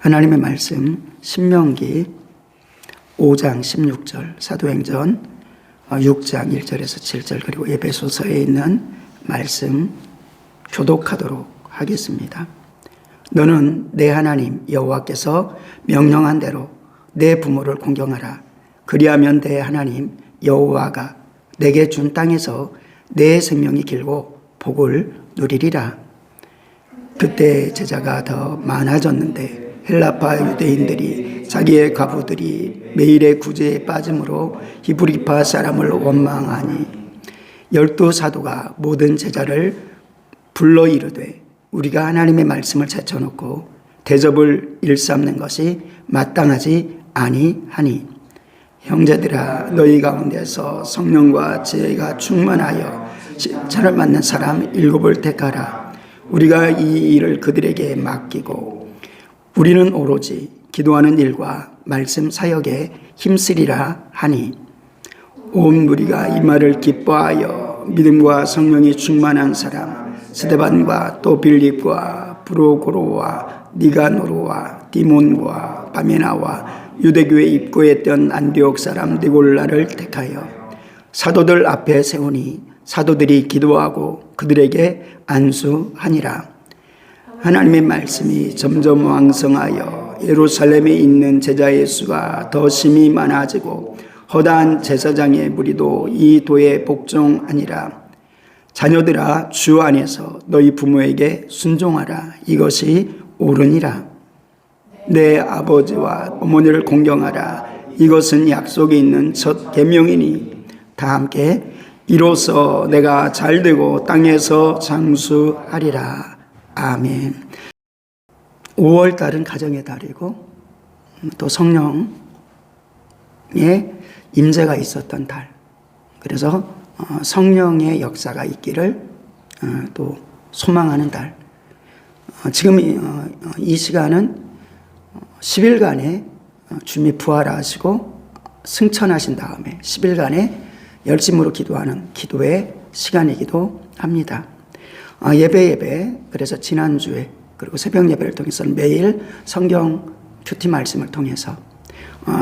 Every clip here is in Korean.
하나님의 말씀 신명기 5장 16절, 사도행전 6장 1절에서 7절, 그리고 에베소서에 있는 말씀 교독하도록 하겠습니다. 너는 내 하나님 여호와께서 명령한 대로 내 부모를 공경하라. 그리하면 내 하나님 여호와가 내게 준 땅에서 내 생명이 길고 복을 누리리라. 그때 제자가 더 많아졌는데 헬라파 유대인들이 자기의 과부들이 매일의 구제에 빠짐으로 히브리파 사람을 원망하니 12사도가 모든 제자를 불러 이르되 우리가 하나님의 말씀을 제쳐놓고 대접을 일삼는 것이 마땅하지 아니하니 형제들아 너희 가운데서 성령과 지혜가 충만하여 칭찬을 받는 사람 7을 택하라. 우리가 이 일을 그들에게 맡기고 우리는 오로지 기도하는 일과 말씀 사역에 힘쓰리라 하니 온 무리가 이 말을 기뻐하여 믿음과 성령이 충만한 사람 스데반과 또 빌립과 브로고로와 니가노로와 디몬과 바메나와 유대교에 입고했던 안디옥 사람 니골라를 택하여 사도들 앞에 세우니 사도들이 기도하고 그들에게 안수하니라. 하나님의 말씀이 점점 왕성하여 예루살렘에 있는 제자의 수가 더 심히 많아지고 허다한 제사장의 무리도 이 도에 복종하니라. 자녀들아 주 안에서 너희 부모에게 순종하라. 이것이 옳으니라. 내 아버지와 어머니를 공경하라. 이것은 약속이 있는 첫 계명이니 다 함께 이로써 내가 잘되고 땅에서 장수하리라. 아멘. 5월달은 가정의 달이고 또 성령의 임재가 있었던 달. 그래서 성령의 역사가 있기를 또 소망하는 달. 지금 이 시간은 10일간의 주님이 부활하시고 승천하신 다음에 10일간의 열심으로 기도하는 기도의 시간이기도 합니다. 예배 그래서 지난주에 그리고 새벽 예배를 통해서는 매일 성경 큐티 말씀을 통해서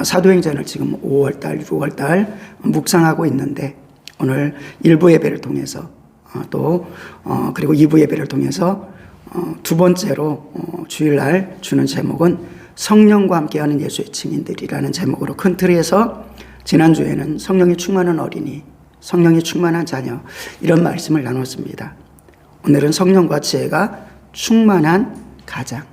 사도행전을 지금 5월달 6월달 묵상하고 있는데 오늘 1부 예배를 통해서 또 그리고 2부 예배를 통해서 두 번째로 주일날 주는 제목은 성령과 함께하는 예수의 증인들이라는 제목으로 큰 틀에서 지난주에는 성령이 충만한 어린이, 성령이 충만한 자녀 이런 말씀을 나눴습니다. 오늘은 성령과 지혜가 충만한 가장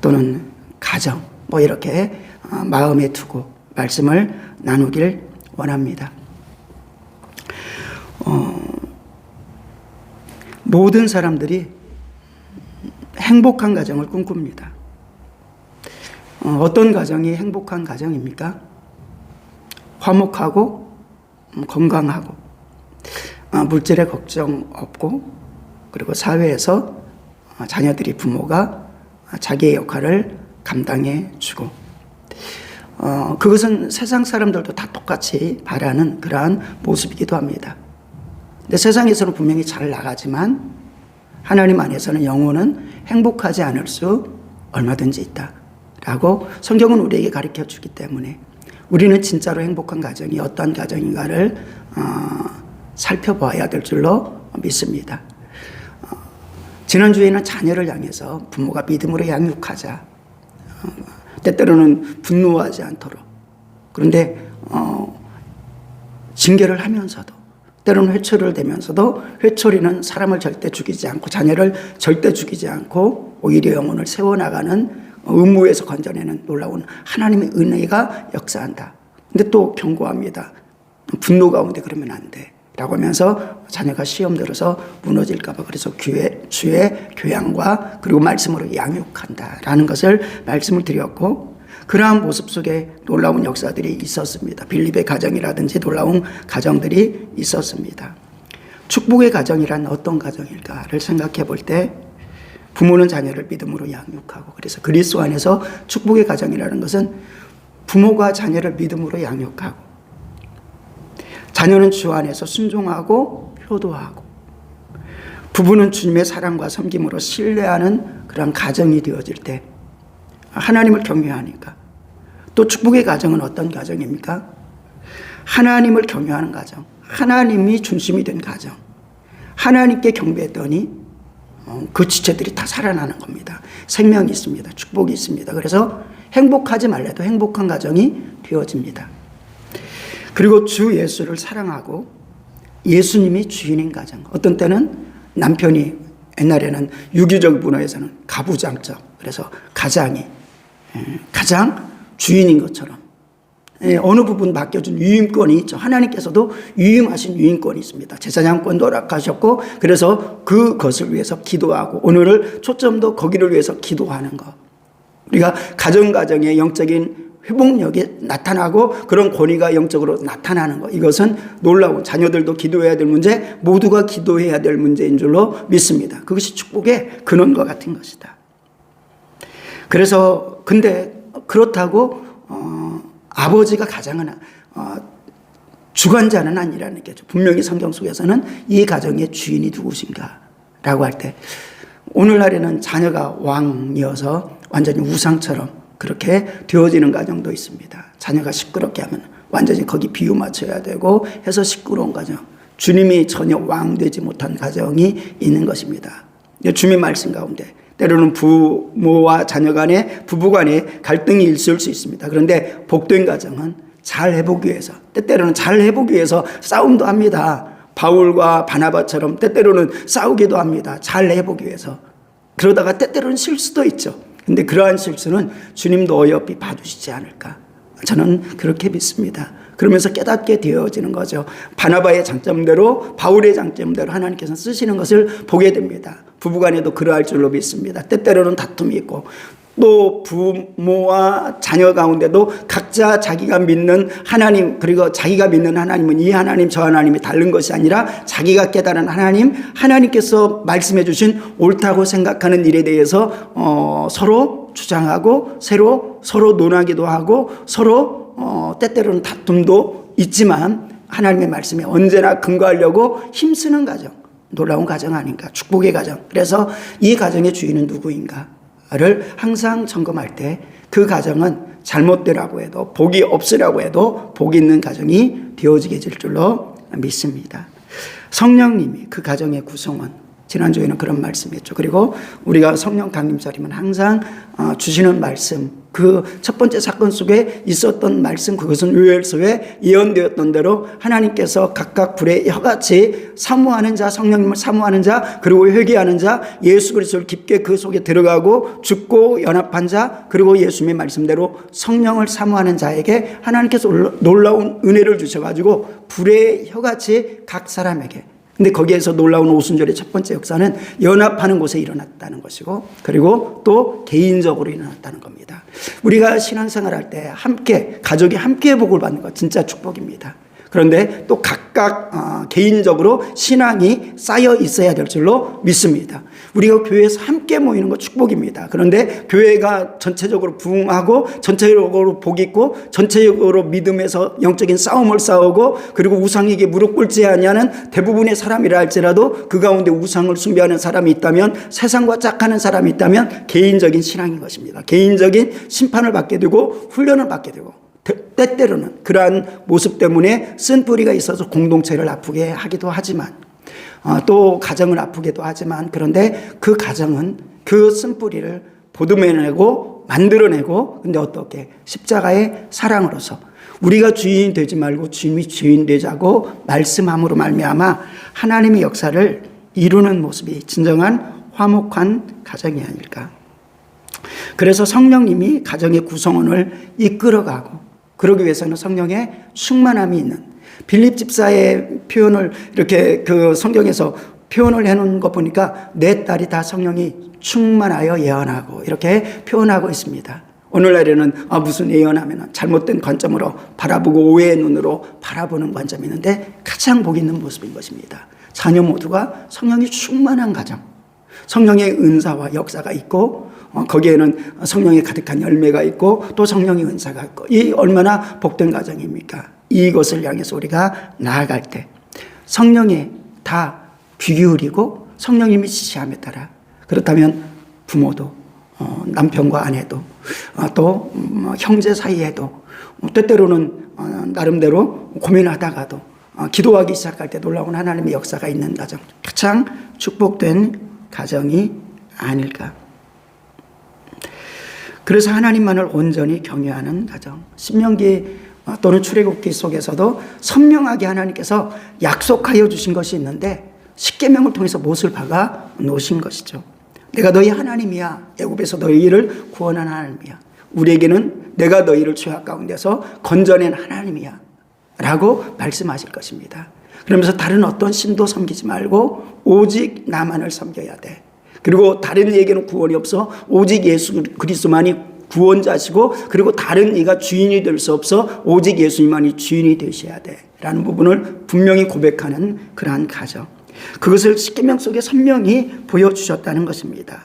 또는 가정 이렇게 마음에 두고 말씀을 나누길 원합니다. 모든 사람들이 행복한 가정을 꿈꿉니다. 어떤 가정이 행복한 가정입니까? 화목하고 건강하고 물질의 걱정 없고 그리고 사회에서 자녀들이 부모가 자기의 역할을 감당해 주고 그것은 세상 사람들도 다 똑같이 바라는 그러한 모습이기도 합니다. 근데 세상에서는 분명히 잘 나가지만 하나님 안에서는 영혼은 행복하지 않을 수 얼마든지 있다라고 성경은 우리에게 가르쳐 주기 때문에 우리는 진짜로 행복한 가정이 어떤 가정인가를 살펴봐야 될 줄로 믿습니다. 지난주에는 자녀를 향해서 부모가 믿음으로 양육하자. 때때로는 분노하지 않도록. 그런데 징계를 하면서도 때로는 회초리를 대면서도 회초리는 사람을 절대 죽이지 않고 자녀를 절대 죽이지 않고 오히려 영혼을 세워나가는 의무에서 건져내는 놀라운 하나님의 은혜가 역사한다. 근데 또 경고합니다. 분노 가운데 그러면 안 돼. 라고 하면서 자녀가 시험 들어서 무너질까봐 그래서 주의 교양과 그리고 말씀으로 양육한다라는 것을 말씀을 드렸고 그러한 모습 속에 놀라운 역사들이 있었습니다. 빌립의 가정이라든지 놀라운 가정들이 있었습니다. 축복의 가정이란 어떤 가정일까를 생각해 볼 때 부모는 자녀를 믿음으로 양육하고 그래서 그리스도 안에서 축복의 가정이라는 것은 부모가 자녀를 믿음으로 양육하고 자녀는 주 안에서 순종하고 효도하고 부부는 주님의 사랑과 섬김으로 신뢰하는 그런 가정이 되어질 때 하나님을 경외하니까. 또 축복의 가정은 어떤 가정입니까? 하나님을 경외하는 가정, 하나님이 중심이 된 가정, 하나님께 경배했더니 그 지체들이 다 살아나는 겁니다. 생명이 있습니다. 축복이 있습니다. 그래서 행복하지 말래도 행복한 가정이 되어집니다. 그리고 주 예수를 사랑하고 예수님이 주인인 가정. 어떤 때는 남편이, 옛날에는 유교적 문화에서는 가부장적, 그래서 가장 주인인 것처럼 어느 부분 맡겨준 유임권이 있죠. 하나님께서도 유임하신 유임권이 있습니다. 제사장권도 허락하셨고, 그래서 그것을 위해서 기도하고, 오늘을 초점도 거기를 위해서 기도하는 것. 우리가 가정의 영적인 회복력이 나타나고 그런 권위가 영적으로 나타나는 것, 이것은 놀라운, 자녀들도 기도해야 될 문제, 모두가 기도해야 될 문제인 줄로 믿습니다. 그것이 축복의 근원과 같은 것이다. 그래서 근데 그렇다고 아버지가 가장은 주관자는 아니라는 게죠. 분명히 성경 속에서는 이 가정의 주인이 누구신가 라고 할 때, 오늘날에는 자녀가 왕이어서 완전히 우상처럼 그렇게 되어지는 가정도 있습니다. 자녀가 시끄럽게 하면 완전히 거기 비유 맞춰야 되고 해서 시끄러운 가정, 주님이 전혀 왕 되지 못한 가정이 있는 것입니다. 주님 말씀 가운데 때로는 부모와 자녀 간에, 부부 간에 갈등이 있을 수 있습니다. 그런데 복된 가정은 잘 해보기 위해서, 때때로는 잘 해보기 위해서 싸움도 합니다. 바울과 바나바처럼 때때로는 싸우기도 합니다. 잘 해보기 위해서. 그러다가 때때로는 실수도 있죠. 근데 그러한 실수는 주님도 어여삐 봐주시지 않을까, 저는 그렇게 믿습니다. 그러면서 깨닫게 되어지는 거죠. 바나바의 장점대로, 바울의 장점대로 하나님께서 쓰시는 것을 보게 됩니다. 부부간에도 그러할 줄로 믿습니다. 때때로는 다툼이 있고, 또 부모와 자녀 가운데도 각자 자기가 믿는 하나님, 그리고 자기가 믿는 하나님은 이 하나님 저 하나님이 다른 것이 아니라 자기가 깨달은 하나님께서 말씀해 주신 옳다고 생각하는 일에 대해서 서로 주장하고 서로 논하기도 하고, 서로 때때로는 다툼도 있지만 하나님의 말씀에 언제나 근거하려고 힘쓰는 가정, 놀라운 가정 아닌가, 축복의 가정. 그래서 이 가정의 주인은 누구인가를 항상 점검할 때 그 가정은 잘못되라고 해도, 복이 없으라고 해도 복이 있는 가정이 되어지게 될 줄로 믿습니다. 성령님이 그 가정의 구성원, 지난주에는 그런 말씀이었죠. 그리고 우리가 성령 강림절이면 항상 주시는 말씀, 그 첫 번째 사건 속에 있었던 말씀, 그것은 요엘서에 예언되었던 대로 하나님께서 각각 불의 혀같이 사모하는 자, 성령님을 사모하는 자, 그리고 회개하는 자, 예수 그리스도를 깊게 그 속에 들어가고 죽고 연합한 자, 그리고 예수님의 말씀대로 성령을 사모하는 자에게 하나님께서 놀라운 은혜를 주셔가지고 불의 혀같이 각 사람에게. 근데 거기에서 놀라운 오순절의 첫 번째 역사는 연합하는 곳에 일어났다는 것이고, 그리고 또 개인적으로 일어났다는 겁니다. 우리가 신앙생활할 때 함께, 가족이 함께 복을 받는 것 진짜 축복입니다. 그런데 또 각각 개인적으로 신앙이 쌓여 있어야 될 줄로 믿습니다. 우리가 교회에서 함께 모이는 것 축복입니다. 그런데 교회가 전체적으로 부흥하고 전체적으로 복 있고 전체적으로 믿음에서 영적인 싸움을 싸우고, 그리고 우상에게 무릎 꿇지 아니하는 대부분의 사람이라 할지라도 그 가운데 우상을 숭배하는 사람이 있다면, 세상과 짝하는 사람이 있다면 개인적인 신앙인 것입니다. 개인적인 심판을 받게 되고 훈련을 받게 되고, 때때로는 그러한 모습 때문에 쓴 뿌리가 있어서 공동체를 아프게 하기도 하지만, 또 가정을 아프게도 하지만, 그런데 그 가정은 그 쓴 뿌리를 보듬어내고 만들어내고, 근데 어떻게 십자가의 사랑으로서 우리가 주인이 되지 말고 주님이 주인 되자고 말씀함으로 말미암아 하나님의 역사를 이루는 모습이 진정한 화목한 가정이 아닐까. 그래서 성령님이 가정의 구성원을 이끌어가고, 그러기 위해서는 성령의 충만함이 있는, 빌립 집사의 표현을 이렇게 그 성경에서 표현을 해놓은 거 보니까 내 딸이 다 성령이 충만하여 예언하고 이렇게 표현하고 있습니다. 오늘날에는 무슨 예언하면 잘못된 관점으로 바라보고 오해의 눈으로 바라보는 관점이 있는데, 가장 복 있는 모습인 것입니다. 자녀 모두가 성령이 충만한 가정, 성령의 은사와 역사가 있고, 거기에는 성령이 가득한 열매가 있고 또 성령의 은사가 있고, 이 얼마나 복된 가정입니까? 이것을 향해서 우리가 나아갈 때 성령에 다 귀 기울이고 성령님이 지시함에 따라, 그렇다면 부모도 남편과 아내도 또 형제 사이에도 때때로는 나름대로 고민하다가도 기도하기 시작할 때 놀라운 하나님의 역사가 있는 가정, 가장 축복된 가정이 아닐까. 그래서 하나님만을 온전히 경외하는 가정. 신명기 또는 출애굽기 속에서도 선명하게 하나님께서 약속하여 주신 것이 있는데 십계명을 통해서 못을 박아 놓으신 것이죠. 내가 너희 하나님이야. 애굽에서 너희를 구원한 하나님이야. 우리에게는 내가 너희를 죄악 가운데서 건져낸 하나님이야 라고 말씀하실 것입니다. 그러면서 다른 어떤 신도 섬기지 말고 오직 나만을 섬겨야 돼. 그리고 다른 이에게는 구원이 없어. 오직 예수 그리스도만이 구원자시고, 그리고 다른 이가 주인이 될 수 없어. 오직 예수님만이 주인이 되셔야 돼 라는 부분을 분명히 고백하는 그러한 가정, 그것을 십계명 속에 선명히 보여주셨다는 것입니다.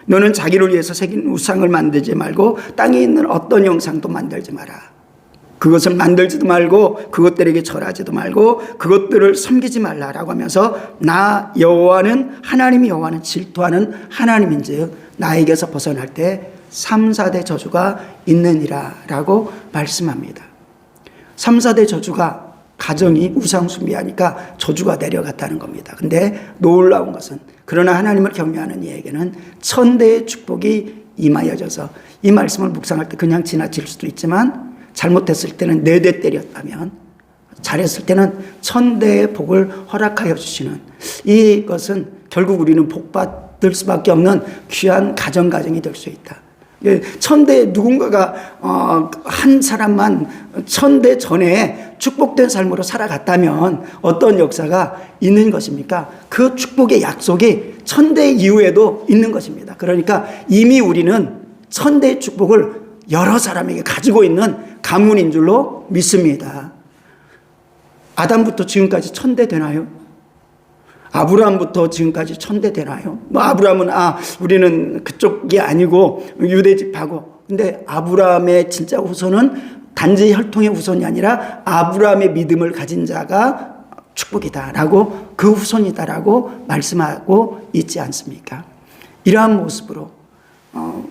너는 자기를 위해서 새긴 우상을 만들지 말고 땅에 있는 어떤 형상도 만들지 마라. 그것을 만들지도 말고 그것들에게 절하지도 말고 그것들을 섬기지 말라라고 하면서 나 여호와는, 하나님이 여호와는 질투하는 하나님인즉 나에게서 벗어날 때 3, 4대 저주가 있느니라 라고 말씀합니다. 3, 4대 저주가, 가정이 우상 숭배하니까 저주가 내려갔다는 겁니다. 근데 놀라운 것은, 그러나 하나님을 경외하는 이에게는 천대의 축복이 임하여져서, 이 말씀을 묵상할 때 그냥 지나칠 수도 있지만 잘못했을 때는 4대 때렸다면, 잘했을 때는 천대의 복을 허락하여 주시는, 이것은 결국 우리는 복받을 수밖에 없는 귀한 가정이 될 수 있다. 천대 누군가가 한 사람만 천대 전에 축복된 삶으로 살아갔다면 어떤 역사가 있는 것입니까? 그 축복의 약속이 천대 이후에도 있는 것입니다. 그러니까 이미 우리는 천대의 축복을 여러 사람에게 가지고 있는 가문인 줄로 믿습니다. 아담부터 지금까지 천대 되나요? 아브라함부터 지금까지 천대 되나요? 아브라함은 우리는 그쪽이 아니고 유대 집하고, 근데 아브라함의 진짜 후손은 단지 혈통의 후손이 아니라 아브라함의 믿음을 가진 자가 축복이다라고, 그 후손이다라고 말씀하고 있지 않습니까? 이러한 모습으로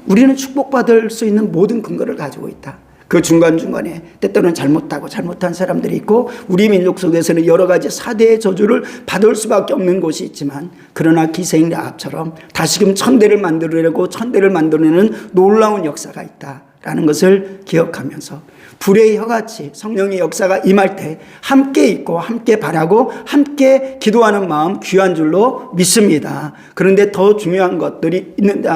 우리는 축복받을 수 있는 모든 근거를 가지고 있다. 그 중간중간에 때때로는 잘못한 사람들이 있고, 우리 민족 속에서는 여러 가지 4대의 저주를 받을 수밖에 없는 곳이 있지만, 그러나 기생 라합처럼 다시금 천대를 만들어내고 천대를 만들어내는 놀라운 역사가 있다라는 것을 기억하면서, 불의 혀같이 성령의 역사가 임할 때 함께 있고 함께 바라고 함께 기도하는 마음 귀한 줄로 믿습니다. 그런데 더 중요한 것들이 있는데,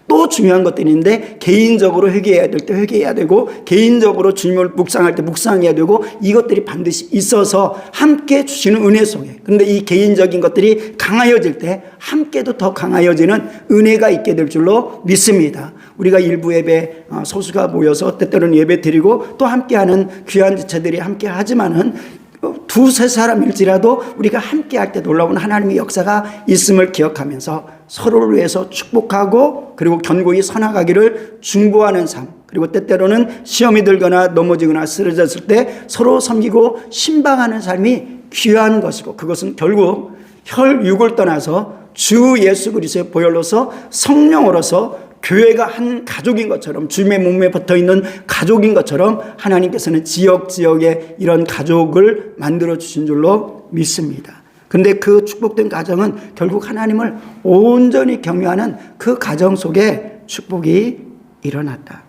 또 중요한 것들이 있는데, 개인적으로 회개해야 될 때 회개해야 되고, 개인적으로 주님을 묵상할 때 묵상해야 되고, 이것들이 반드시 있어서 함께 주시는 은혜 속에, 그런데 이 개인적인 것들이 강하여질 때 함께도 더 강하여지는 은혜가 있게 될 줄로 믿습니다. 우리가 일부 예배 소수가 모여서 때때로는 예배 드리고 또 함께하는 귀한 지체들이 함께 하지만은, 2, 3사람일지라도 우리가 함께할 때 놀라운 하나님의 역사가 있음을 기억하면서 서로를 위해서 축복하고, 그리고 견고히 서나가기를 중보하는 삶, 그리고 때때로는 시험이 들거나 넘어지거나 쓰러졌을 때 서로 섬기고 신방하는 삶이 귀한 것이고, 그것은 결국 혈육을 떠나서 주 예수 그리스도의 보혈로서 성령으로서 교회가 한 가족인 것처럼, 주님의 몸에 붙어있는 가족인 것처럼 하나님께서는 지역에 이런 가족을 만들어 주신 줄로 믿습니다. 그런데 그 축복된 가정은 결국 하나님을 온전히 경외하는 그 가정 속에 축복이 일어났다.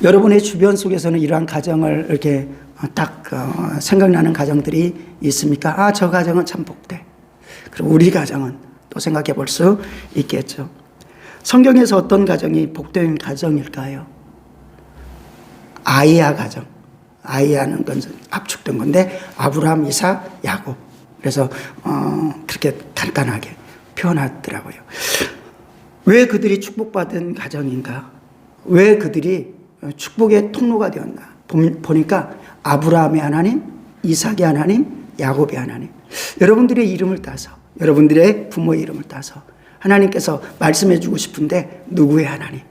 여러분의 주변 속에서는 이러한 가정을 이렇게 딱 생각나는 가정들이 있습니까? 저 가정은 참 복돼. 그리고 우리 가정은 또 생각해 볼 수 있겠죠. 성경에서 어떤 가정이 복된 가정일까요? 아이야 가정. 아이야는 건 압축된 건데, 아브라함, 이삭, 야곱. 그래서 그렇게 간단하게 표현하더라고요. 왜 그들이 축복받은 가정인가? 왜 그들이 축복의 통로가 되었나? 보니까 아브라함의 하나님, 이삭의 하나님, 야곱의 하나님. 여러분들의 이름을 따서, 여러분들의 부모의 이름을 따서 하나님께서 말씀해 주고 싶은데, 누구의 하나님?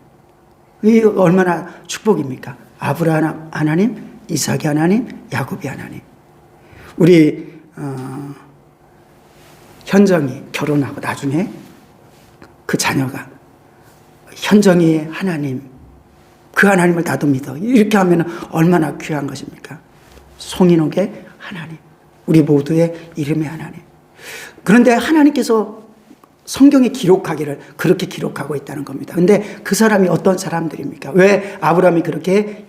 이 얼마나 축복입니까? 아브라함 하나님, 이삭의 하나님, 야곱의 하나님. 우리 현정이 결혼하고 나중에 그 자녀가 현정이의 하나님, 그 하나님을 나도 믿어. 이렇게 하면 얼마나 귀한 것입니까? 송인옥의 하나님, 우리 모두의 이름의 하나님. 그런데 하나님께서 성경에 기록하기를 그렇게 기록하고 있다는 겁니다. 그런데 그 사람이 어떤 사람들입니까? 왜 아브라함이 그렇게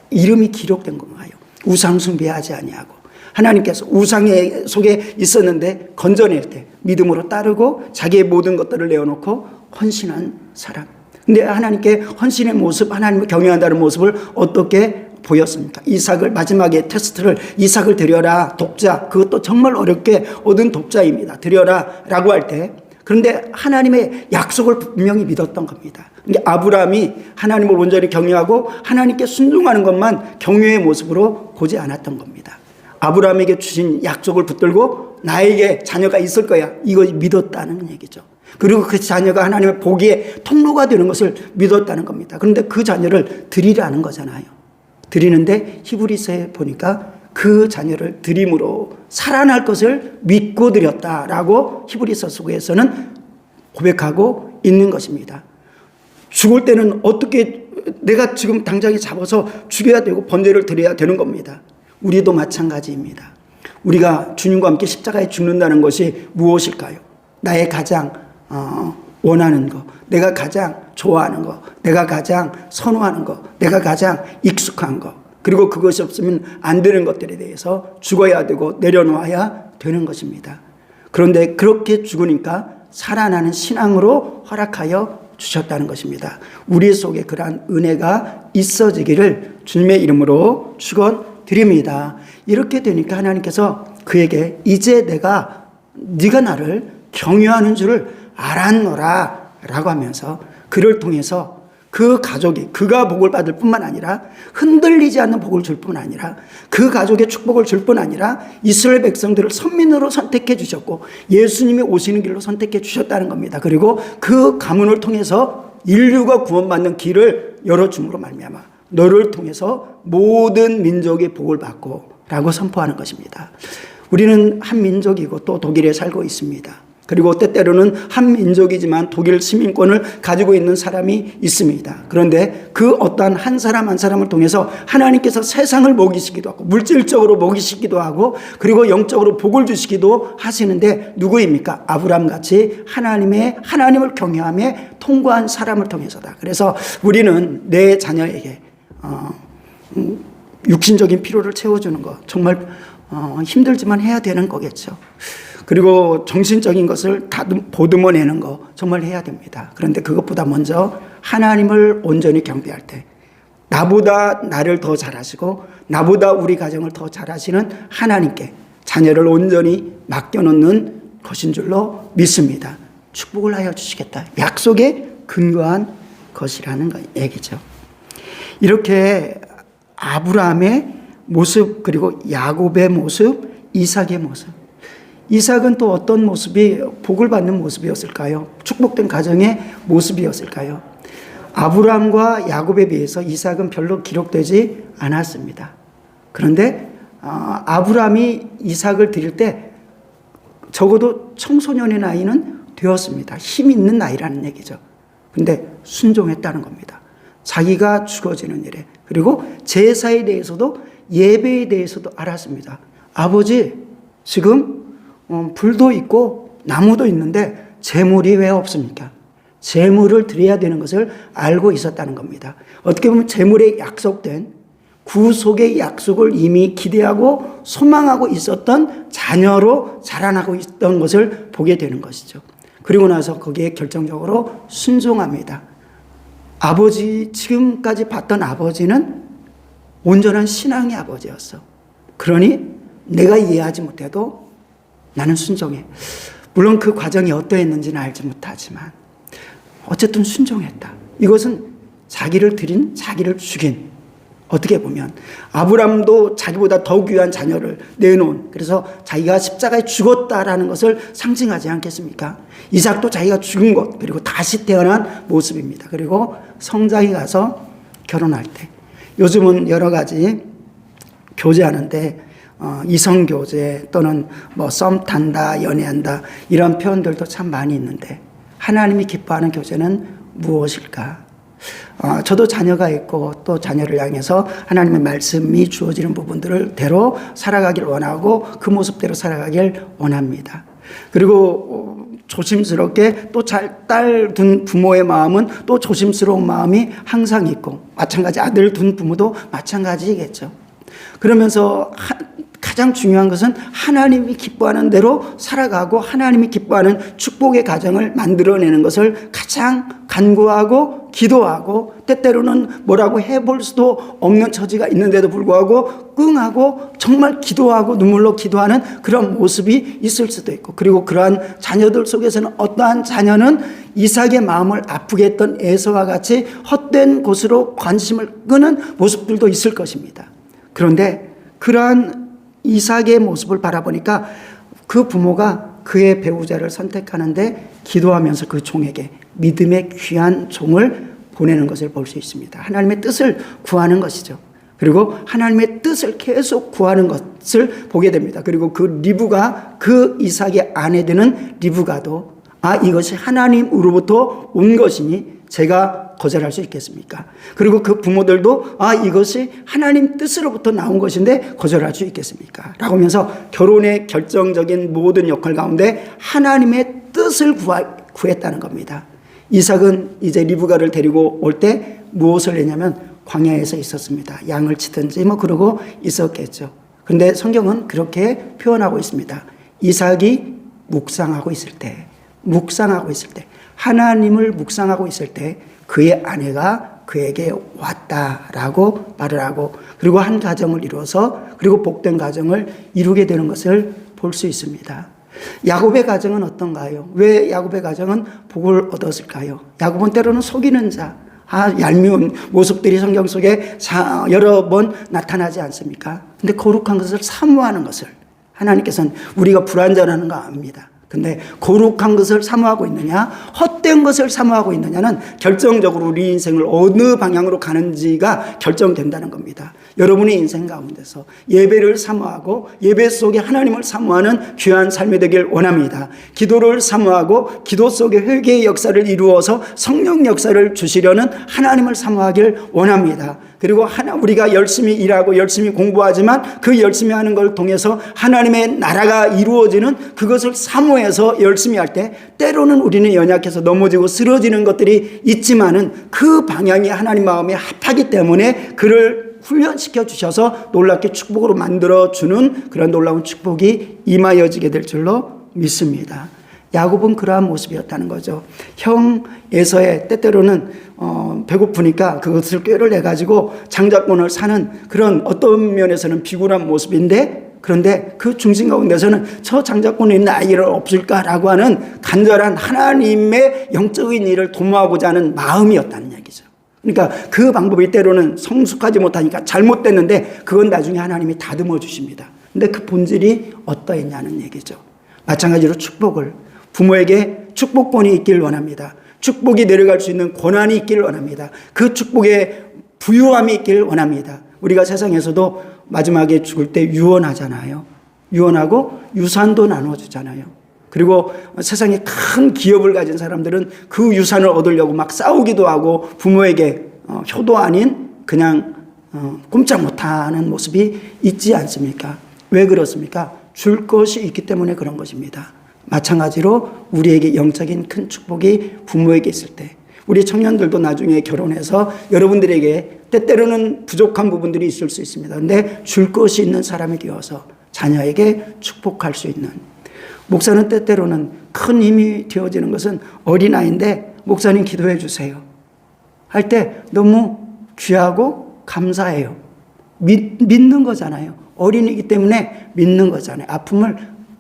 이름이 기록된 건가요? 우상 숭배하지 아니하고, 하나님께서 우상의 속에 있었는데 건져낼 때 믿음으로 따르고 자기의 모든 것들을 내어놓고 헌신한 사람. 근데 하나님께 헌신의 모습, 하나님을 경외한다는 모습을 어떻게 보였습니까? 이삭을, 마지막에 테스트를, 이삭을 드려라, 독자, 그것도 정말 어렵게 얻은 독자입니다. 드려라 라고 할 때, 그런데 하나님의 약속을 분명히 믿었던 겁니다. 근데 아브라함이 하나님을 온전히 경외하고 하나님께 순종하는 것만 경외의 모습으로 보지 않았던 겁니다. 아브라함에게 주신 약속을 붙들고 나에게 자녀가 있을 거야, 이거 믿었다는 얘기죠. 그리고 그 자녀가 하나님의 복의 통로가 되는 것을 믿었다는 겁니다. 그런데 그 자녀를 드리라는 거잖아요. 드리는데 히브리서에 보니까 그 자녀를 드림으로 살아날 것을 믿고 드렸다라고 히브리서 서에서는 고백하고 있는 것입니다. 죽을 때는 어떻게, 내가 지금 당장에 잡아서 죽여야 되고 번제를 드려야 되는 겁니다. 우리도 마찬가지입니다. 우리가 주님과 함께 십자가에 죽는다는 것이 무엇일까요? 나의 가장 원하는 거, 내가 가장 좋아하는 거, 내가 가장 선호하는 거, 내가 가장 익숙한 거, 그리고 그것이 없으면 안 되는 것들에 대해서 죽어야 되고 내려놓아야 되는 것입니다. 그런데 그렇게 죽으니까 살아나는 신앙으로 허락하여 주셨다는 것입니다. 우리 속에 그러한 은혜가 있어지기를 주님의 이름으로 축원드립니다. 이렇게 되니까 하나님께서 그에게 이제 네가 나를 경유하는 줄을 알았노라 라고 하면서 그를 통해서 그 가족이, 그가 복을 받을 뿐만 아니라 흔들리지 않는 복을 줄 뿐 아니라 그 가족의 축복을 줄 뿐 아니라 이스라엘 백성들을 선민으로 선택해 주셨고 예수님이 오시는 길로 선택해 주셨다는 겁니다. 그리고 그 가문을 통해서 인류가 구원받는 길을 열어줌으로 말미암아 너를 통해서 모든 민족이 복을 받고 라고 선포하는 것입니다. 우리는 한 민족이고 또 독일에 살고 있습니다. 그리고 때때로는 한 민족이지만 독일 시민권을 가지고 있는 사람이 있습니다. 그런데 그 어떠한 한 사람 한 사람을 통해서 하나님께서 세상을 먹이시기도 하고 물질적으로 먹이시기도 하고 그리고 영적으로 복을 주시기도 하시는데 누구입니까? 아브라함같이 하나님을 경외하며 통과한 사람을 통해서다. 그래서 우리는 내 자녀에게 육신적인 필요를 채워주는 거 정말 힘들지만 해야 되는 거겠죠. 그리고 정신적인 것을 보듬어내는 거 정말 해야 됩니다. 그런데 그것보다 먼저 하나님을 온전히 경배할 때 나보다 나를 더 잘하시고 나보다 우리 가정을 더 잘하시는 하나님께 자녀를 온전히 맡겨놓는 것인 줄로 믿습니다. 축복을 하여 주시겠다. 약속에 근거한 것이라는 얘기죠. 이렇게 아브라함의 모습, 그리고 야곱의 모습, 이삭의 모습. 이삭은 또 어떤 모습이 복을 받는 모습이었을까요? 축복된 가정의 모습이었을까요? 아브라함과 야곱에 비해서 이삭은 별로 기록되지 않았습니다. 그런데 아브라함이 이삭을 드릴 때 적어도 청소년의 나이는 되었습니다. 힘 있는 나이라는 얘기죠. 근데 순종했다는 겁니다. 자기가 죽어지는 일에, 그리고 제사에 대해서도 예배에 대해서도 알았습니다. 아버지, 지금 불도 있고 나무도 있는데 제물이 왜 없습니까? 제물을 드려야 되는 것을 알고 있었다는 겁니다. 어떻게 보면 제물에 약속된 구속의 약속을 이미 기대하고 소망하고 있었던 자녀로 자라나고 있던 것을 보게 되는 것이죠. 그리고 나서 거기에 결정적으로 순종합니다. 아버지, 지금까지 봤던 아버지는 온전한 신앙의 아버지였어. 그러니 내가 이해하지 못해도 나는 순종해. 물론 그 과정이 어떠했는지는 알지 못하지만 어쨌든 순종했다. 이것은 자기를 드린, 자기를 죽인, 어떻게 보면 아브라함도 자기보다 더 귀한 자녀를 내놓은, 그래서 자기가 십자가에 죽었다라는 것을 상징하지 않겠습니까? 이삭도 자기가 죽은 것, 그리고 다시 태어난 모습입니다. 그리고 성장에 가서 결혼할 때, 요즘은 여러 가지 교제하는데 이성교제 또는 뭐 썸 탄다, 연애한다 이런 표현들도 참 많이 있는데, 하나님이 기뻐하는 교제는 무엇일까? 저도 자녀가 있고 또 자녀를 향해서 하나님의 말씀이 주어지는 부분들을 대로 살아가길 원하고 그 모습대로 살아가길 원합니다. 그리고 조심스럽게 또 딸 둔 부모의 마음은 또 조심스러운 마음이 항상 있고, 마찬가지 아들 둔 부모도 마찬가지겠죠. 그러면서 가장 중요한 것은 하나님이 기뻐하는 대로 살아가고 하나님이 기뻐하는 축복의 가정을 만들어내는 것을 가장 간구하고 기도하고, 때때로는 뭐라고 해볼 수도 없는 처지가 있는데도 불구하고 끙하고 정말 기도하고 눈물로 기도하는 그런 모습이 있을 수도 있고, 그리고 그러한 자녀들 속에서는 어떠한 자녀는 이삭의 마음을 아프게 했던 에서와 같이 헛된 곳으로 관심을 끄는 모습들도 있을 것입니다. 그런데 그러한 이삭의 모습을 바라보니까 그 부모가 그의 배우자를 선택하는데 기도하면서 그 종에게 믿음의 귀한 종을 보내는 것을 볼 수 있습니다. 하나님의 뜻을 구하는 것이죠. 그리고 하나님의 뜻을 계속 구하는 것을 보게 됩니다. 그리고 그 리브가, 그 이삭의 아내 되는 리브가도 이것이 하나님으로부터 온 것이니 제가 거절할 수 있겠습니까? 그리고 그 부모들도 이것이 하나님 뜻으로부터 나온 것인데 거절할 수 있겠습니까? 라고 하면서 결혼의 결정적인 모든 역할 가운데 하나님의 뜻을 구했다는 겁니다. 이삭은 이제 리브가를 데리고 올 때 무엇을 했냐면 광야에서 있었습니다. 양을 치든지 그러고 있었겠죠. 그런데 성경은 그렇게 표현하고 있습니다. 이삭이 묵상하고 있을 때, 하나님을 묵상하고 있을 때 그의 아내가 그에게 왔다라고 말을 하고, 그리고 한 가정을 이루어서, 그리고 복된 가정을 이루게 되는 것을 볼 수 있습니다. 야곱의 가정은 어떤가요? 왜 야곱의 가정은 복을 얻었을까요? 야곱은 때로는 속이는 자, 얄미운 모습들이 성경 속에 여러 번 나타나지 않습니까? 근데 거룩한 것을 사모하는 것을 하나님께서는 우리가 불완전하는 거 압니다. 근데 거룩한 것을 사모하고 있느냐, 헛된 것을 사모하고 있느냐는 결정적으로 우리 인생을 어느 방향으로 가는지가 결정된다는 겁니다. 여러분의 인생 가운데서 예배를 사모하고 예배 속에 하나님을 사모하는 귀한 삶이 되길 원합니다. 기도를 사모하고 기도 속에 회개의 역사를 이루어서 성령 역사를 주시려는 하나님을 사모하길 원합니다. 그리고 우리가 열심히 일하고 열심히 공부하지만 그 열심히 하는 걸 통해서 하나님의 나라가 이루어지는 그것을 사모해서 열심히 할 때 때로는 우리는 연약해서 넘어지고 쓰러지는 것들이 있지만은 그 방향이 하나님 마음에 합하기 때문에 그를 훈련시켜 주셔서 놀랍게 축복으로 만들어주는 그런 놀라운 축복이 임하여지게 될 줄로 믿습니다. 야곱은 그러한 모습이었다는 거죠. 형 에서의 때때로는 배고프니까 그것을 꾀를 내가지고 장자권을 사는 그런 어떤 면에서는 비굴한 모습인데, 그런데 그 중심 가운데서는 저 장자권에 있는 아이를 없을까라고 하는 간절한 하나님의 영적인 일을 도모하고자 하는 마음이었다는 얘기죠. 그러니까 그 방법이 때로는 성숙하지 못하니까 잘못됐는데 그건 나중에 하나님이 다듬어 주십니다. 근데 그 본질이 어떠했냐는 얘기죠. 마찬가지로 축복을, 부모에게 축복권이 있길 원합니다. 축복이 내려갈 수 있는 권한이 있길 원합니다. 그 축복에 부유함이 있길 원합니다. 우리가 세상에서도 마지막에 죽을 때 유언하잖아요. 유언하고 유산도 나눠주잖아요. 그리고 세상에 큰 기업을 가진 사람들은 그 유산을 얻으려고 막 싸우기도 하고 부모에게 효도 아닌 그냥 꼼짝 못하는 모습이 있지 않습니까? 왜 그렇습니까? 줄 것이 있기 때문에 그런 것입니다. 마찬가지로 우리에게 영적인 큰 축복이 부모에게 있을 때, 우리 청년들도 나중에 결혼해서 여러분들에게 때때로는 부족한 부분들이 있을 수 있습니다. 그런데 줄 것이 있는 사람이 되어서 자녀에게 축복할 수 있는, 목사는 때때로는 큰 힘이 되어지는 것은 어린아이인데 목사님 기도해 주세요 할 때 너무 귀하고 감사해요. 믿는 거잖아요. 어린이기 때문에 믿는 거잖아요. 아픔을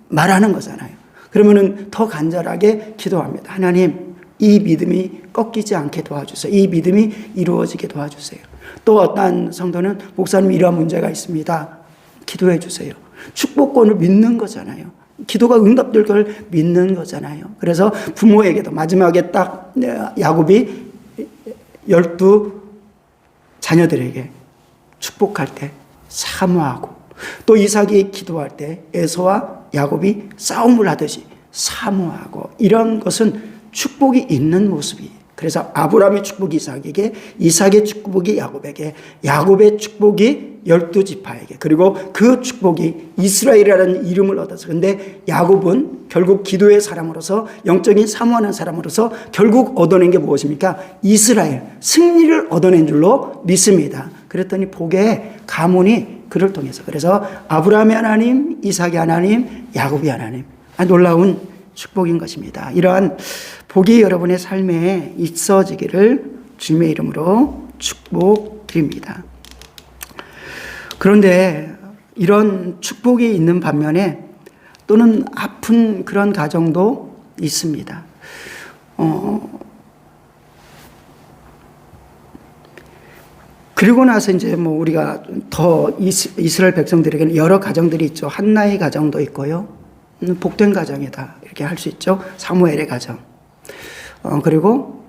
말하는 거잖아요. 그러면은 더 간절하게 기도합니다. 하나님, 이 믿음이 꺾이지 않게 도와주세요. 이 믿음이 이루어지게 도와주세요. 또 어떤 성도는 목사님 이러한 문제가 있습니다. 기도해 주세요. 축복권을 믿는 거잖아요. 기도가 응답될 걸 믿는 거잖아요. 그래서 부모에게도 마지막에 딱 야곱이 12 자녀들에게 축복할 때 사모하고, 또 이삭이 기도할 때 에서와 야곱이 싸움을 하듯이 사모하고, 이런 것은 축복이 있는 모습이. 그래서 아브라함의 축복이 이삭에게, 이삭의 축복이 야곱에게, 야곱의 축복이 12지파에게, 그리고 그 축복이 이스라엘이라는 이름을 얻어서. 근데 야곱은 결국 기도의 사람으로서, 영적인 사모하는 사람으로서 결국 얻어낸 게 무엇입니까? 이스라엘, 승리를 얻어낸 줄로 믿습니다. 그랬더니 복의 가문이 그를 통해서. 그래서 아브라함의 하나님, 이삭의 하나님, 야곱의 하나님. 놀라운 축복인 것입니다. 이러한 복이 여러분의 삶에 있어지기를 주님의 이름으로 축복드립니다. 그런데 이런 축복이 있는 반면에 또는 아픈 그런 가정도 있습니다. 그리고 나서 이제 뭐 우리가 더 이스라엘 백성들에게는 여러 가정들이 있죠. 한나의 가정도 있고요. 복된 가정이다, 이렇게 할 수 있죠. 사무엘의 가정. 그리고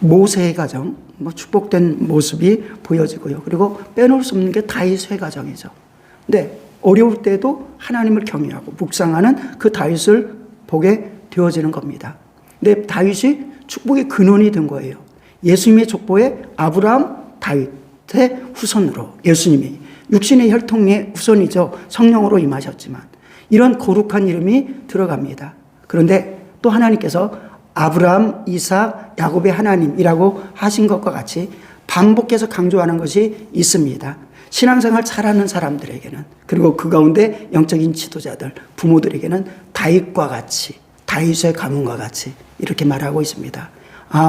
모세의 가정, 뭐 축복된 모습이 보여지고요. 그리고 빼놓을 수 없는 게 다윗의 가정이죠. 근데 어려울 때도 하나님을 경외하고 묵상하는 그 다윗을 보게 되어지는 겁니다. 근데 다윗이 축복의 근원이 된 거예요. 예수님의 족보에 아브라함, 다윗의 후손으로, 예수님이 육신의 혈통의 후손이죠. 성령으로 임하셨지만 이런 거룩한 이름이 들어갑니다. 그런데 또 하나님께서 아브라함, 이삭, 야곱의 하나님이라고 하신 것과 같이 반복해서 강조하는 것이 있습니다. 신앙생활 잘하는 사람들에게는, 그리고 그 가운데 영적인 지도자들, 부모들에게는 다윗과 같이, 다윗의 가문과 같이 이렇게 말하고 있습니다.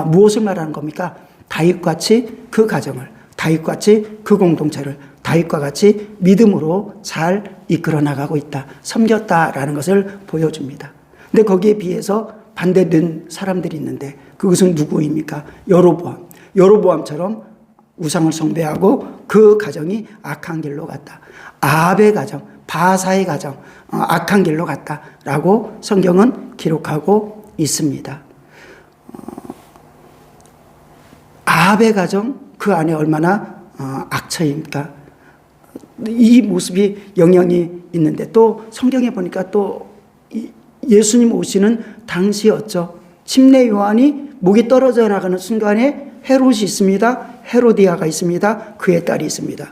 무엇을 말하는 겁니까? 다윗같이 그 가정을, 다윗같이 그 공동체를, 다윗과 같이 믿음으로 잘 이끌어 나가고 있다, 섬겼다라는 것을 보여줍니다. 근데 거기에 비해서 반대된 사람들이 있는데 그것은 누구입니까? 여로보암. 여로보암처럼 우상을 숭배하고 그 가정이 악한 길로 갔다. 아합의 가정, 바사의 가정, 악한 길로 갔다라고 성경은 기록하고 있습니다. 아합의 가정, 그 안에 얼마나 악처입니까? 이 모습이 영향이 있는데, 또 성경에 보니까 또 예수님 오시는 당시였죠. 침례 요한이 목이 떨어져 나가는 순간에 헤롯이 있습니다. 헤로디아가 있습니다. 그의 딸이 있습니다.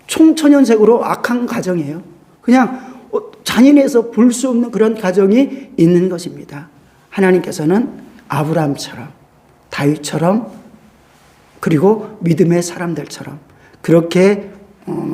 총천연색으로 악한 가정이에요. 그냥 잔인해서 볼 수 없는 그런 가정이 있는 것입니다. 하나님께서는 아브라함처럼, 다윗처럼, 그리고 믿음의 사람들처럼 그렇게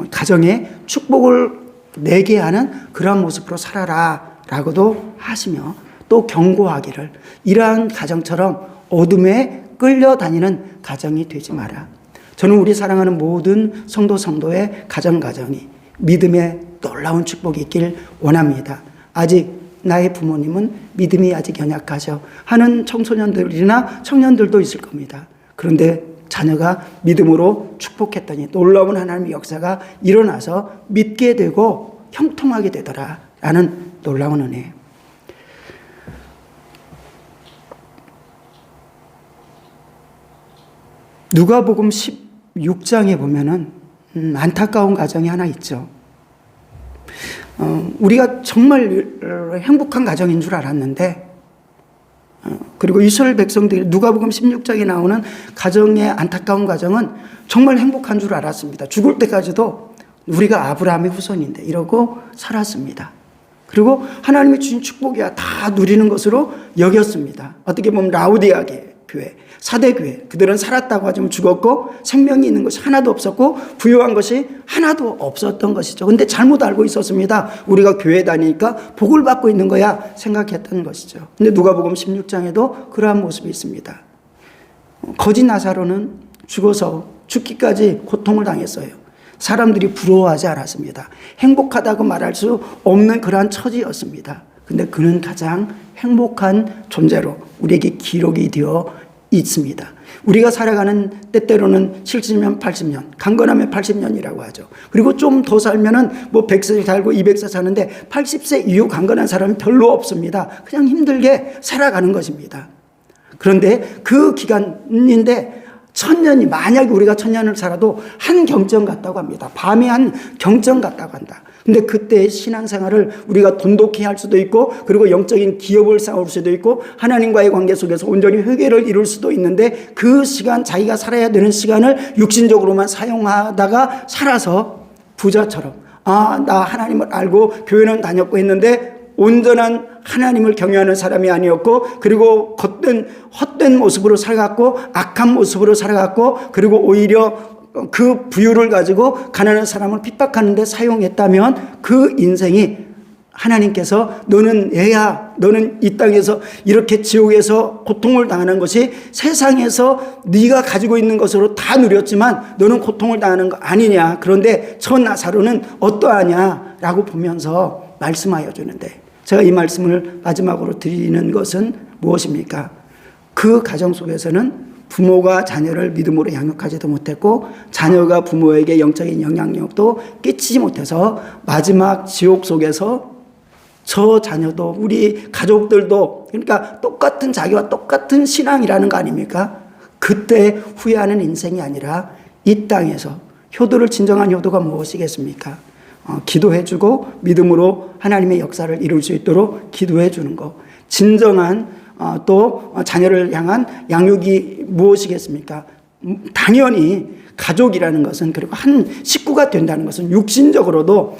가정에 축복을 내게 하는 그런 모습으로 살아라 라고도 하시며, 또 경고하기를 이러한 가정처럼 어둠에 끌려다니는 가정이 되지 마라. 저는 우리 사랑하는 모든 성도의 가정이 믿음의 놀라운 축복이 있길 원합니다. 아직 나의 부모님은 믿음이 아직 연약하셔 하는 청소년들이나 청년들도 있을 겁니다. 그런데 자녀가 믿음으로 축복했더니 놀라운 하나님의 역사가 일어나서 믿게 되고 형통하게 되더라라는 놀라운 은혜. 누가복음 16장에 보면은 안타까운 가정이 하나 있죠. 우리가 정말 행복한 가정인 줄 알았는데, 그리고 이스라엘 백성들이 누가복음 16장에 나오는 가정의 안타까운 가정은 정말 행복한 줄 알았습니다. 죽을 때까지도 우리가 아브라함의 후손인데 이러고 살았습니다. 그리고 하나님이 주신 축복이야 다 누리는 것으로 여겼습니다. 어떻게 보면 라우디아 교회, 사대교회, 그들은 살았다고 하지만 죽었고 생명이 있는 것이 하나도 없었고 부유한 것이 하나도 없었던 것이죠. 근데 잘못 알고 있었습니다. 우리가 교회 다니니까 복을 받고 있는 거야 생각했던 것이죠. 근데 누가복음 16장에도 그러한 모습이 있습니다. 거짓 나사로는 죽어서 죽기까지 고통을 당했어요. 사람들이 부러워하지 않았습니다. 행복하다고 말할 수 없는 그러한 처지였습니다. 근데 그는 가장 행복한 존재로 우리에게 기록이 되어 있습니다. 우리가 살아가는 때때로는 70년, 80년, 강건하면 80년이라고 하죠. 그리고 좀 더 살면은 뭐 100세 살고 200세 사는데 80세 이후 강건한 사람은 별로 없습니다. 그냥 힘들게 살아가는 것입니다. 그런데 그 기간인데 천년이, 만약에 우리가 천년을 살아도 한 경전 같다고 합니다. 밤이 한 경전 같다고 한다. 근데 그때의 신앙생활을 우리가 돈독히 할 수도 있고, 그리고 영적인 기업을 쌓을 수도 있고, 하나님과의 관계 속에서 온전히 회개를 이룰 수도 있는데, 그 시간, 자기가 살아야 되는 시간을 육신적으로만 사용하다가 살아서 부자처럼, 나 하나님을 알고 교회는 다녔고 했는데 온전한 하나님을 경외하는 사람이 아니었고, 그리고 헛된 모습으로 살아갔고, 악한 모습으로 살아갔고, 그리고 오히려 그 부유를 가지고 가난한 사람을 핍박하는 데 사용했다면, 그 인생이 하나님께서 너는 얘야, 너는 이 땅에서 이렇게 지옥에서 고통을 당하는 것이 세상에서 네가 가지고 있는 것으로 다 누렸지만 너는 고통을 당하는 거 아니냐, 그런데 저 나사로는 어떠하냐 라고 보면서 말씀하여 주는데, 제가 이 말씀을 마지막으로 드리는 것은 무엇입니까? 그 가정 속에서는 부모가 자녀를 믿음으로 양육하지도 못했고, 자녀가 부모에게 영적인 영향력도 끼치지 못해서 마지막 지옥 속에서 저 자녀도 우리 가족들도, 그러니까 똑같은, 자기와 똑같은 신앙이라는 거 아닙니까? 그때 후회하는 인생이 아니라 이 땅에서 효도를, 진정한 효도가 무엇이겠습니까? 기도해주고 믿음으로 하나님의 역사를 이룰 수 있도록 기도해주는 거. 진정한 또 자녀를 향한 양육이 무엇이겠습니까? 당연히 가족이라는 것은, 그리고 한 식구가 된다는 것은 육신적으로도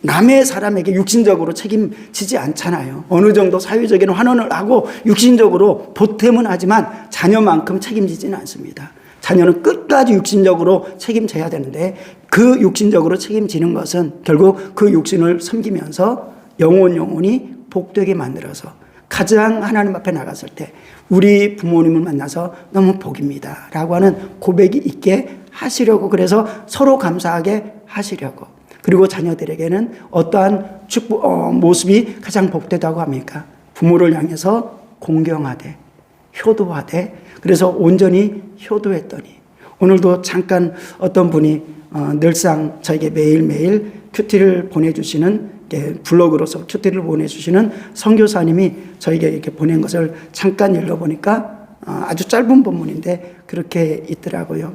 남의 사람에게 육신적으로 책임지지 않잖아요. 어느 정도 사회적인 환원을 하고 육신적으로 보탬은 하지만 자녀만큼 책임지지는 않습니다. 자녀는 끝까지 육신적으로 책임져야 되는데, 그 육신적으로 책임지는 것은 결국 그 육신을 섬기면서 영혼이 복되게 만들어서 가장 하나님 앞에 나갔을 때 우리 부모님을 만나서 너무 복입니다 라고 하는 고백이 있게 하시려고, 그래서 서로 감사하게 하시려고, 그리고 자녀들에게는 어떠한 모습이 가장 복되다고 합니까? 부모를 향해서 공경하되 효도하되, 그래서 온전히 효도했더니, 오늘도 잠깐 어떤 분이 늘상 저에게 매일매일 큐티를 보내주시는, 블로그로서 큐티를 보내주시는 선교사님이 저에게 이렇게 보낸 것을 잠깐 읽어보니까 아주 짧은 본문인데 그렇게 있더라고요.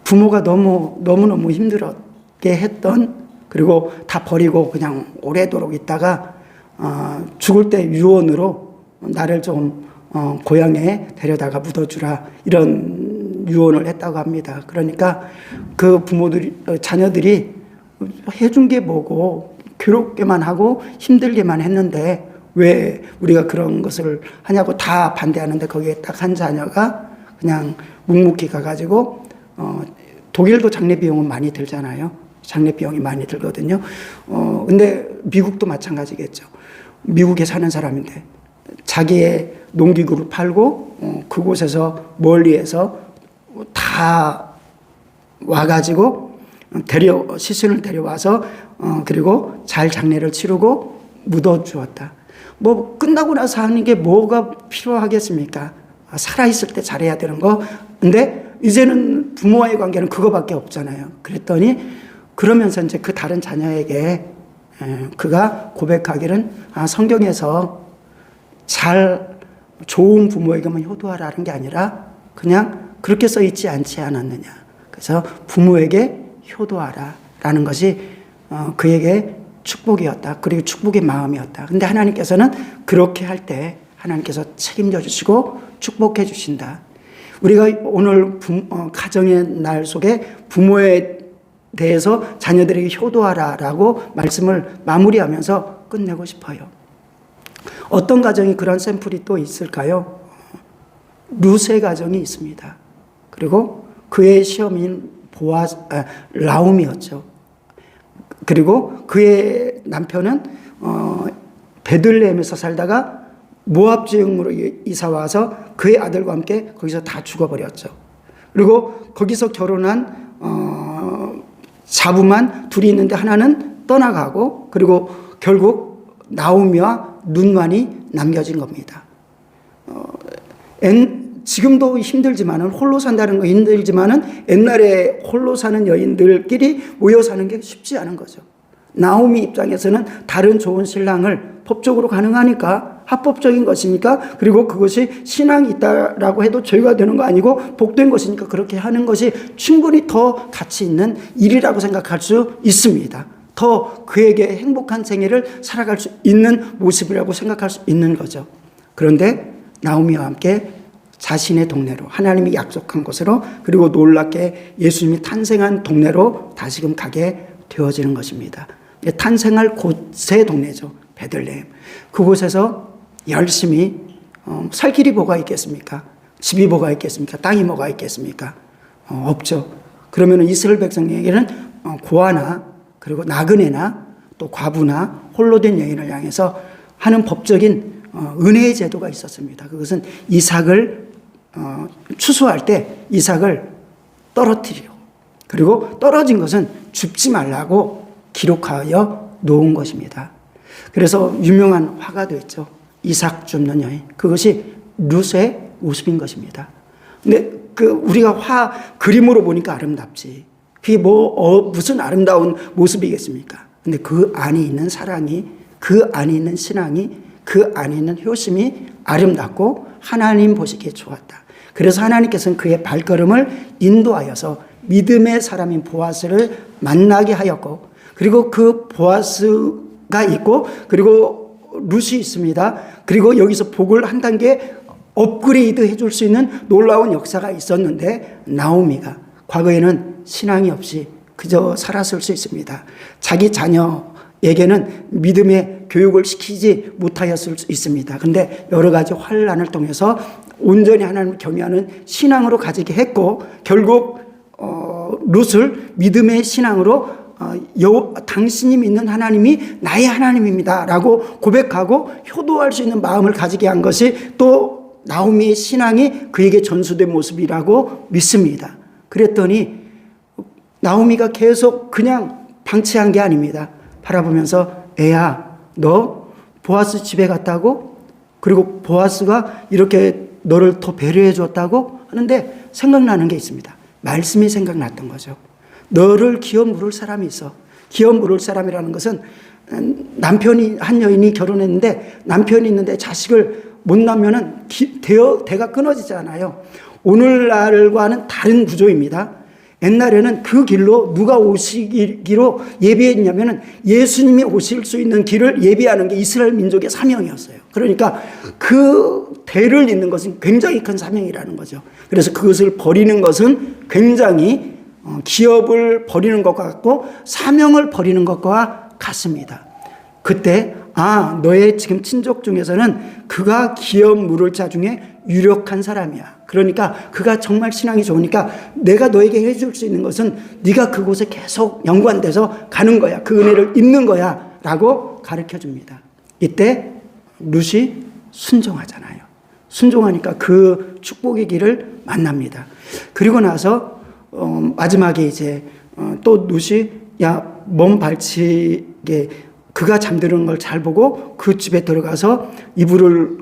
부모가 너무너무 힘들었게 했던, 그리고 다 버리고 그냥 오래도록 있다가 죽을 때 유언으로 나를 좀 고향에 데려다가 묻어주라, 이런 유언을 했다고 합니다. 그러니까 그 자녀들이 해준 게 뭐고, 괴롭게만 하고 힘들게만 했는데 왜 우리가 그런 것을 하냐고 다 반대하는데, 거기에 딱 한 자녀가 그냥 묵묵히 가가지고, 독일도 장례 비용은 많이 들잖아요. 장례 비용이 많이 들거든요. 근데 미국도 마찬가지겠죠. 미국에 사는 사람인데 자기의 농기구를 팔고 그곳에서 멀리에서 다 와가지고 시신을 데려와서 그리고 잘 장례를 치르고 묻어주었다. 뭐 끝나고 나서 하는 게 뭐가 필요하겠습니까? 살아있을 때 잘해야 되는 거. 근데 이제는 부모와의 관계는 그거밖에 없잖아요. 그랬더니 그러면서 이제 그 다른 자녀에게 그가 고백하기는 성경에서 좋은 부모에게만 효도하라는 게 아니라 그냥 그렇게 써 있지 않지 않았느냐. 그래서 부모에게 효도하라라는 것이 그에게 축복이었다. 그리고 축복의 마음이었다. 근데 하나님께서는 그렇게 할 때 하나님께서 책임져 주시고 축복해 주신다. 우리가 오늘 가정의 날 속에 부모에 대해서 자녀들에게 효도하라라고 말씀을 마무리하면서 끝내고 싶어요. 어떤 가정이 그런 샘플이 또 있을까요? 룻의 가정이 있습니다. 그리고 그의 시험인 라움이었죠. 그리고 그의 남편은 베들레헴에서 살다가 모압 지역으로 이사 와서 그의 아들과 함께 거기서 다 죽어버렸죠. 그리고 거기서 결혼한 자부만 둘이 있는데 하나는 떠나가고, 그리고 결국 나오미와 룻만이 남겨진 겁니다. 지금도 힘들지만은, 홀로 산다는 거 힘들지만은 옛날에 홀로 사는 여인들끼리 모여 사는 게 쉽지 않은 거죠. 나오미 입장에서는 다른 좋은 신랑을 법적으로 가능하니까 합법적인 것이니까, 그리고 그것이 신앙이 있다라고 해도 죄가 되는 거 아니고 복된 것이니까 그렇게 하는 것이 충분히 더 가치 있는 일이라고 생각할 수 있습니다. 더 그에게 행복한 생애를 살아갈 수 있는 모습이라고 생각할 수 있는 거죠. 그런데 나오미와 함께 자신의 동네로, 하나님이 약속한 곳으로, 그리고 놀랍게 예수님이 탄생한 동네로 다시금 가게 되어지는 것입니다. 탄생할 곳의 동네죠. 베들레헴. 그곳에서 열심히 살 길이 뭐가 있겠습니까? 집이 뭐가 있겠습니까? 땅이 뭐가 있겠습니까? 없죠. 그러면 이스라엘 백성에게는 고아나, 그리고 나그네나 또 과부나 홀로 된 여인을 향해서 하는 법적인 은혜의 제도가 있었습니다. 그것은 이삭을 추수할 때 이삭을 떨어뜨리고, 그리고 떨어진 것은 줍지 말라고 기록하여 놓은 것입니다. 그래서 유명한 화가 됐죠. 이삭 줍는 여인. 그것이 룻의 모습인 것입니다. 근데 우리가 그림으로 보니까 아름답지. 그게 무슨 아름다운 모습이겠습니까? 근데 그 안에 있는 사랑이, 그 안에 있는 신앙이, 그 안에 있는 효심이 아름답고 하나님 보시기에 좋았다. 그래서 하나님께서는 그의 발걸음을 인도하여서 믿음의 사람인 보아스를 만나게 하였고, 그리고 그 보아스가 있고, 그리고 룻이 있습니다. 그리고 여기서 복을 한 단계 업그레이드 해줄 수 있는 놀라운 역사가 있었는데, 나오미가 과거에는 신앙이 없이 그저 살았을 수 있습니다. 자기 자녀에게는 믿음의 교육을 시키지 못하였을 수 있습니다. 그런데 여러 가지 환난을 통해서 온전히 하나님을 경외하는 신앙으로 가지게 했고, 결국 룻을 믿음의 신앙으로 당신이 믿는 하나님이 나의 하나님입니다 라고 고백하고 효도할 수 있는 마음을 가지게 한 것이 또 나오미의 신앙이 그에게 전수된 모습이라고 믿습니다. 그랬더니 나오미가 계속 그냥 방치한 게 아닙니다. 바라보면서, 애야, 너 보아스 집에 갔다고? 그리고 보아스가 이렇게 너를 더 배려해 줬다고 하는데 생각나는 게 있습니다. 말씀이 생각났던 거죠. 너를 기어 물을 사람이 있어. 기어 물을 사람이라는 것은 한 여인이 결혼했는데 남편이 있는데 자식을 못 낳으면 대가 끊어지잖아요. 오늘날과는 다른 구조입니다. 옛날에는 그 길로 누가 오시기로 예비했냐면은 예수님이 오실 수 있는 길을 예비하는 게 이스라엘 민족의 사명이었어요. 그러니까 그 대를 잇는 것은 굉장히 큰 사명이라는 거죠. 그래서 그것을 버리는 것은 굉장히 기업을 버리는 것과 같고 사명을 버리는 것과 같습니다. 그때 너의 지금 친족 중에서는 그가 기업 물을 자 중에 유력한 사람이야. 그러니까 그가 정말 신앙이 좋으니까 내가 너에게 해줄 수 있는 것은 네가 그곳에 계속 연관돼서 가는 거야. 그 은혜를 입는 거야 라고 가르쳐 줍니다. 이때 룻이 순종하잖아요. 순종하니까 그 축복의 길을 만납니다. 그리고 나서 마지막에 이제 또 룻이 몸 발치게 그가 잠드는 걸 잘 보고 그 집에 들어가서 이불을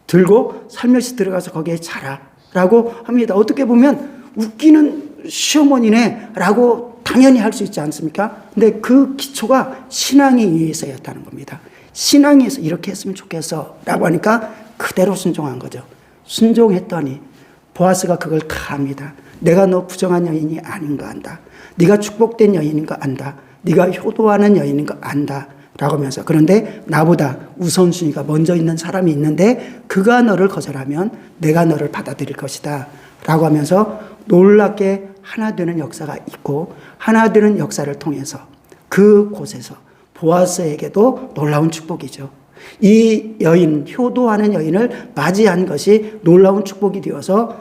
들고 살며시 들어가서 거기에 자라 라고 합니다. 어떻게 보면 웃기는 시어머니네 라고 당연히 할 수 있지 않습니까? 근데 그 기초가 신앙에 의해서였다는 겁니다. 신앙에 의해서 이렇게 했으면 좋겠어 라고 하니까 그대로 순종한 거죠. 순종했더니 보아스가 그걸 다 압니다. 내가 너 부정한 여인이 아닌 거 안다. 네가 축복된 여인인 거 안다. 네가 효도하는 여인인 거 안다 라고 하면서, 그런데 나보다 우선순위가 먼저 있는 사람이 있는데 그가 너를 거절하면 내가 너를 받아들일 것이다 라고 하면서 놀랍게 하나 되는 역사가 있고, 하나 되는 역사를 통해서 그곳에서 보아스에게도 놀라운 축복이죠. 이 여인, 효도하는 여인을 맞이한 것이 놀라운 축복이 되어서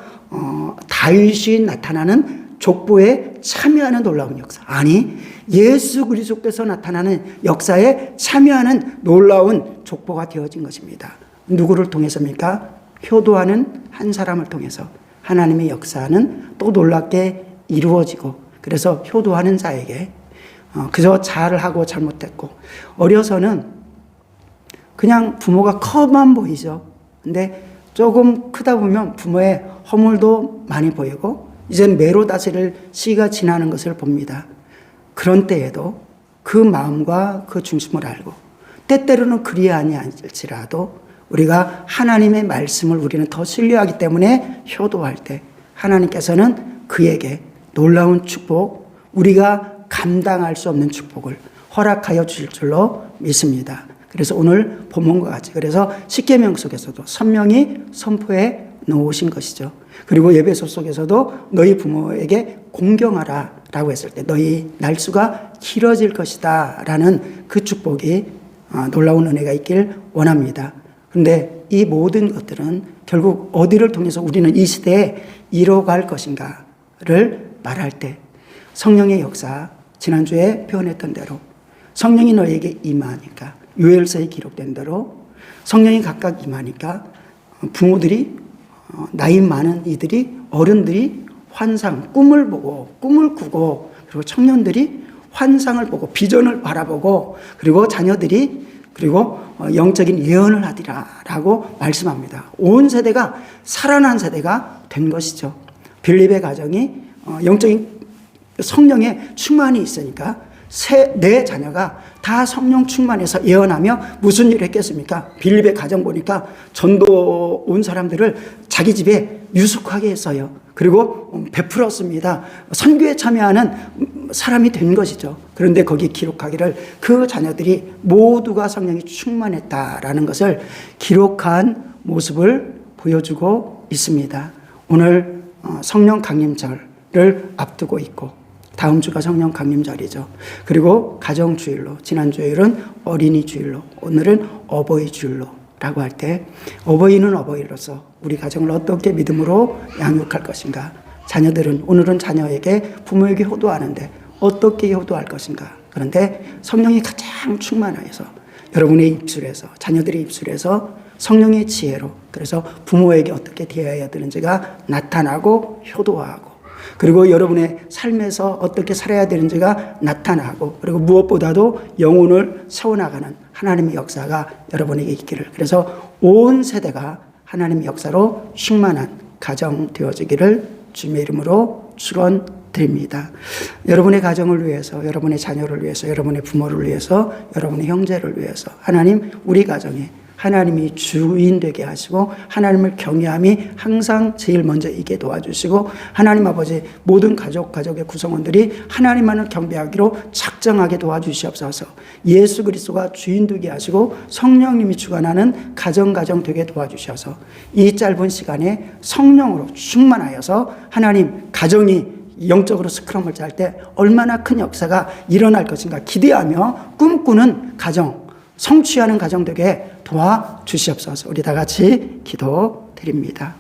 다윗이 나타나는 족보에 참여하는 놀라운 역사, 아니 예수 그리스도께서 나타나는 역사에 참여하는 놀라운 족보가 되어진 것입니다. 누구를 통해서입니까? 효도하는 한 사람을 통해서 하나님의 역사는 또 놀랍게 이루어지고, 그래서 효도하는 자에게 그저 잘하고 잘못했고, 어려서는 그냥 부모가 커만 보이죠. 근데 조금 크다 보면 부모의 허물도 많이 보이고 이젠 매로 다스릴 시기가 지나는 것을 봅니다. 그런 때에도 그 마음과 그 중심을 알고 때때로는 그리 아니할지라도 우리가 하나님의 말씀을 우리는 더 신뢰하기 때문에 효도할 때 하나님께서는 그에게 놀라운 축복, 우리가 감당할 수 없는 축복을 허락하여 주실 줄로 믿습니다. 그래서 오늘 본문과 같이 그래서 십계명 속에서도 선명히 선포해 놓으신 것이죠. 그리고 예배소 속에서도 너희 부모에게 공경하라 라고 했을 때 너희 날수가 길어질 것이다 라는 그 축복이 놀라운 은혜가 있길 원합니다. 그런데 이 모든 것들은 결국 어디를 통해서 우리는 이 시대에 이뤄갈 것인가를 말할 때 성령의 역사, 지난주에 표현했던 대로 성령이 너에게 임하니까 요엘서에 기록된 대로 성령이 각각 임하니까 부모들이 나이 많은 이들이 어른들이 환상, 꿈을 보고 꿈을 꾸고 그리고 청년들이 환상을 보고 비전을 바라보고 그리고 자녀들이 그리고 영적인 예언을 하리라라고 말씀합니다. 온 세대가 살아난 세대가 된 것이죠. 빌립의 가정이 영적인 성령의 충만이 있으니까 내 자녀가 다 성령 충만해서 예언하며 무슨 일을 했겠습니까? 빌립의 가정 보니까 전도 온 사람들을 자기 집에 유숙하게 했어요. 그리고 베풀었습니다. 선교에 참여하는 사람이 된 것이죠. 그런데 거기 기록하기를 그 자녀들이 모두가 성령이 충만했다라는 것을 기록한 모습을 보여주고 있습니다. 오늘 성령 강림절을 앞두고 있고 다음 주가 성령 강림절이죠. 그리고 가정주일로, 지난 주일은 어린이 주일로, 오늘은 어버이 주일로라고 할 때 어버이는 어버이로서 우리 가정을 어떻게 믿음으로 양육할 것인가, 자녀들은 오늘은 자녀에게 부모에게 효도하는데 어떻게 효도할 것인가. 그런데 성령이 가장 충만하여서 여러분의 입술에서, 자녀들의 입술에서 성령의 지혜로, 그래서 부모에게 어떻게 대해야 되는지가 나타나고 효도하고, 그리고 여러분의 삶에서 어떻게 살아야 되는지가 나타나고, 그리고 무엇보다도 영혼을 세워나가는 하나님의 역사가 여러분에게 있기를, 그래서 온 세대가 하나님의 역사로 충만한 가정 되어지기를 주님의 이름으로 축원드립니다. 여러분의 가정을 위해서, 여러분의 자녀를 위해서, 여러분의 부모를 위해서, 여러분의 형제를 위해서 하나님 우리 가정에 하나님이 주인 되게 하시고 하나님을 경외함이 항상 제일 먼저 있게 도와주시고, 하나님 아버지 모든 가족의 구성원들이 하나님만을 경배하기로 작정하게 도와주시옵소서. 예수 그리스도가 주인 되게 하시고 성령님이 주관하는 가정 되게 도와주셔서 이 짧은 시간에 성령으로 충만하여서 하나님 가정이 영적으로 스크럼을 짤 때 얼마나 큰 역사가 일어날 것인가 기대하며 꿈꾸는 가정, 성취하는 가정 되게 도와주시옵소서. 우리 다 같이 기도드립니다.